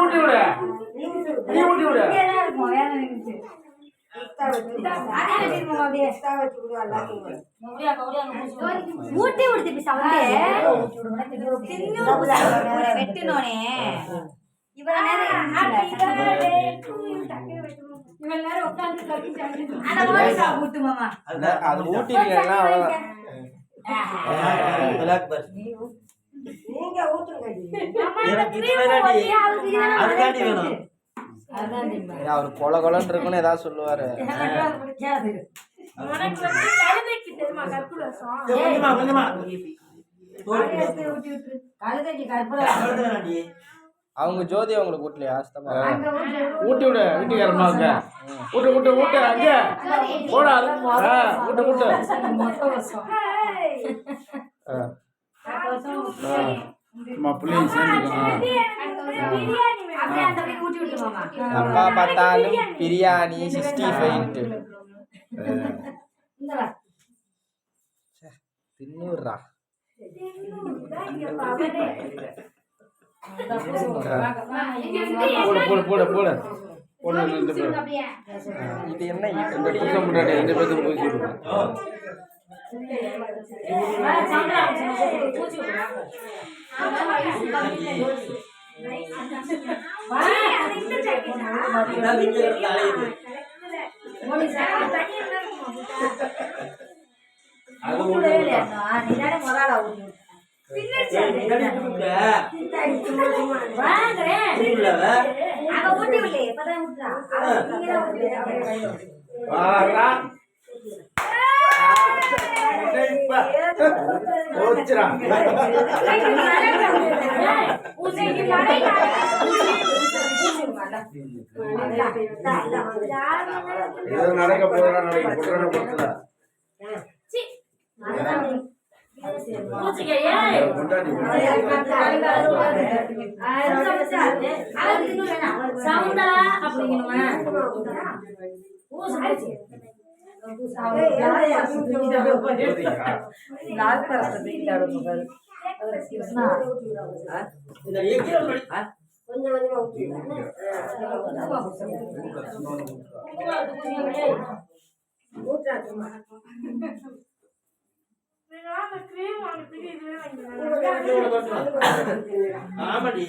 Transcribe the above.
ஊட்டி விடு நீ ஊட்டி விடு ஊட்டி விடுது வெட்டினோனே இவ்வளவு நேரம் ஊட்டு மாமா அது ஊட்டினா நீங்க ஊத்துங்க அவர் கொல கொலன்னு இருக்குன்னு ஏதாவது சொல்லுவாரு. அவங்க ஜோதி அவங்களுக்கு ஊட்டலையா? ஊட்டி விடு வீட்டுக்காரமாங்க ஊட்டு ஊட்டு ஊட்டு அங்க போடா ஊட்டு ஊட்டு பிள்ளைங்க சேர்ந்துக்கலாம். அப்பா பார்த்தாலும் பிரியாணி 65 தின்னுறா. போடு போடு போடு போடு போடு. இது என்ன முன்னாடி 2 பேருக்கு போய் சொல்லுவேன். நடக்க போறா ஆமாடி